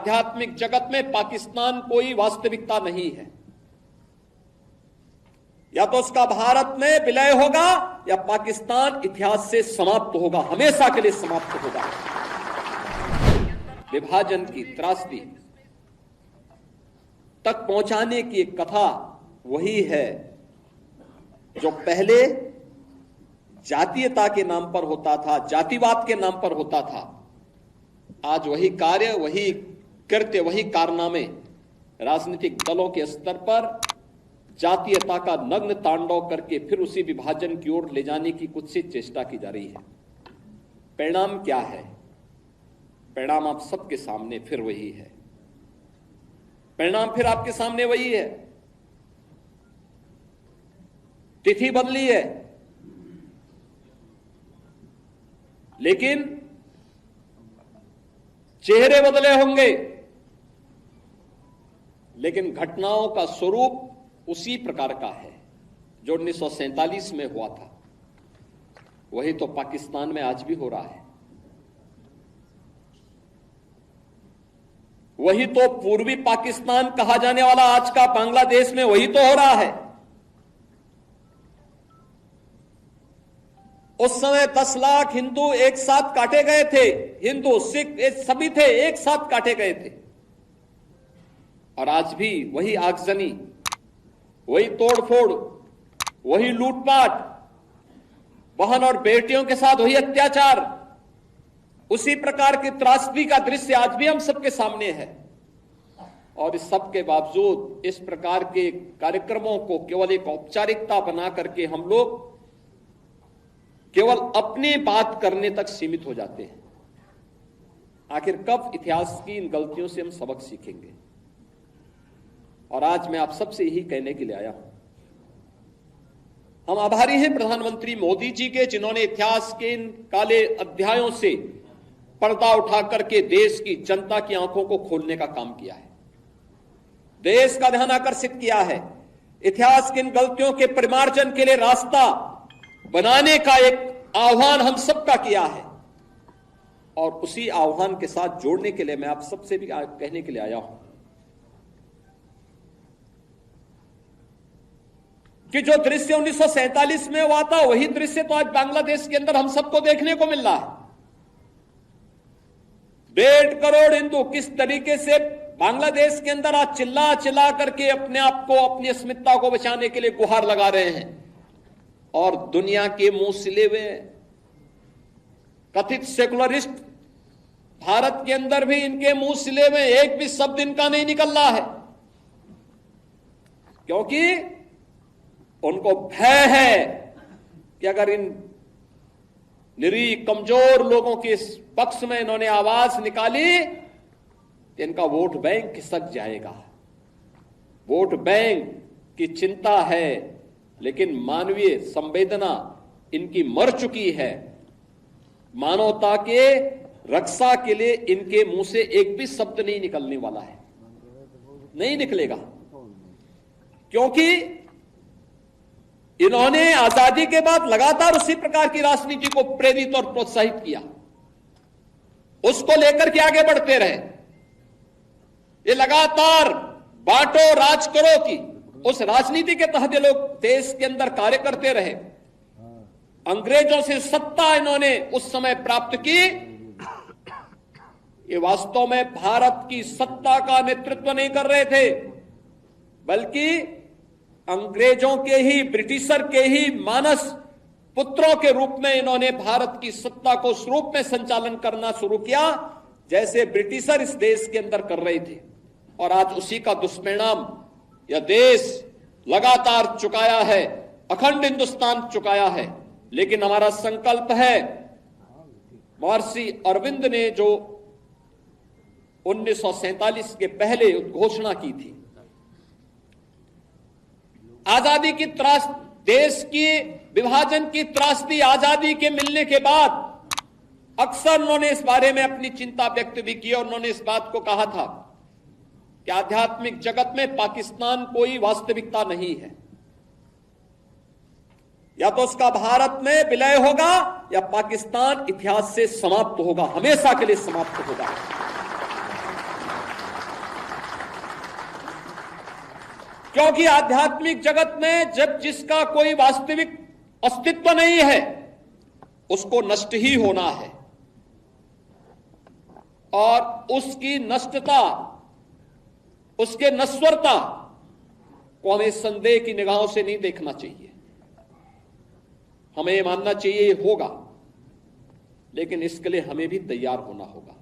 आध्यात्मिक जगत में पाकिस्तान कोई वास्तविकता नहीं है। या तो उसका भारत में विलय होगा या पाकिस्तान इतिहास से समाप्त होगा, हमेशा के लिए समाप्त होगा। विभाजन की त्रासदी तक पहुंचाने की एक कथा वही है जो पहले जातीयता के नाम पर होता था, जातिवाद के नाम पर होता था। आज वही कार्य, वही कृत्य, वही कारनामे राजनीतिक दलों के स्तर पर जातीयता का नग्न तांडव करके फिर उसी विभाजन की ओर ले जाने की कुत्सित चेष्टा की जा रही है। परिणाम क्या है? परिणाम आप सबके सामने फिर वही है। परिणाम फिर आपके सामने वही है। तिथि बदली है, लेकिन चेहरे बदले होंगे, लेकिन घटनाओं का स्वरूप उसी प्रकार का है जो 1947 में हुआ था। वही तो पाकिस्तान में आज भी हो रहा है। वही तो पूर्वी पाकिस्तान कहा जाने वाला आज का बांग्लादेश में वही तो हो रहा है। उस समय 10 लाख हिंदू एक साथ काटे गए थे। हिंदू, सिख सभी थे, एक साथ काटे गए थे। और आज भी वही आगजनी, वही तोड़फोड़, वही लूटपाट, बहन और बेटियों के साथ वही अत्याचार, उसी प्रकार की त्रासदी का दृश्य आज भी हम सबके सामने है। और इस सब के बावजूद इस प्रकार के कार्यक्रमों को केवल एक औपचारिकता बना करके हम लोग केवल अपनी बात करने तक सीमित हो जाते हैं। आखिर कब इतिहास की इन गलतियों से हम सबक सीखेंगे? और आज मैं आप सबसे यही कहने के लिए आया हूं। हम आभारी हैं प्रधानमंत्री मोदी जी के, जिन्होंने इतिहास के इन काले अध्यायों से पर्दा उठा करके देश की जनता की आंखों को खोलने का काम किया है, देश का ध्यान आकर्षित किया है, इतिहास की इन गलतियों के परिमार्जन के लिए रास्ता बनाने का एक आह्वान हम सबका किया है। और उसी आह्वान के साथ जोड़ने के लिए मैं आप सबसे भी कहने के लिए आया हूं कि जो दृश्य 1947 में हुआ था, वही दृश्य तो आज बांग्लादेश के अंदर हम सबको देखने को मिल रहा है। 1.5 करोड़ हिंदू किस तरीके से बांग्लादेश के अंदर आज चिल्ला चिल्ला करके अपने आप को, अपनी अस्मिता को बचाने के लिए गुहार लगा रहे हैं। और दुनिया के मुंह सिले हुए कथित सेकुलरिस्ट भारत के अंदर भी इनके मुंह सिले में एक भी शब्द इनका नहीं निकल रहा है, क्योंकि उनको भय है कि अगर इन निरीह कमजोर लोगों के इस पक्ष में इन्होंने आवाज निकाली तो इनका वोट बैंक खिसक जाएगा। वोट बैंक की चिंता है, लेकिन मानवीय संवेदना इनकी मर चुकी है। मानवता के रक्षा के लिए इनके मुंह से एक भी शब्द नहीं निकलने वाला है, नहीं निकलेगा, क्योंकि इन्होंने आजादी के बाद लगातार उसी प्रकार की राजनीति को प्रेरित और प्रोत्साहित किया, उसको लेकर के आगे बढ़ते रहे। ये लगातार बांटो राज करो की उस राजनीति के तहत ये लोग देश के अंदर कार्य करते रहे। अंग्रेजों से सत्ता इन्होंने उस समय प्राप्त की। ये वास्तव में भारत की सत्ता का नेतृत्व नहीं कर रहे थे, बल्कि अंग्रेजों के ही, ब्रिटिशर के ही मानस पुत्रों के रूप में इन्होंने भारत की सत्ता को उस रूप में संचालन करना शुरू किया जैसे ब्रिटिशर इस देश के अंदर कर रहे थे। और आज उसी का दुष्परिणाम यह देश लगातार चुकाया है, अखंड हिंदुस्तान चुकाया है। लेकिन हमारा संकल्प है, महर्षि अरविंद ने जो 1947 के पहले घोषणा की थी, आजादी की देश की विभाजन की त्रासदी आजादी के मिलने के बाद अक्सर उन्होंने इस बारे में अपनी चिंता व्यक्त भी की। और उन्होंने इस बात को कहा था कि आध्यात्मिक जगत में पाकिस्तान कोई वास्तविकता नहीं है। या तो उसका भारत में विलय होगा या पाकिस्तान इतिहास से समाप्त होगा, हमेशा के लिए समाप्त होगा। क्योंकि आध्यात्मिक जगत में जब जिसका कोई वास्तविक अस्तित्व नहीं है उसको नष्ट ही होना है, और उसकी नष्टता, उसके नश्वरता को हमें संदेह की निगाहों से नहीं देखना चाहिए। हमें मानना चाहिए ये होगा, लेकिन इसके लिए हमें भी तैयार होना होगा।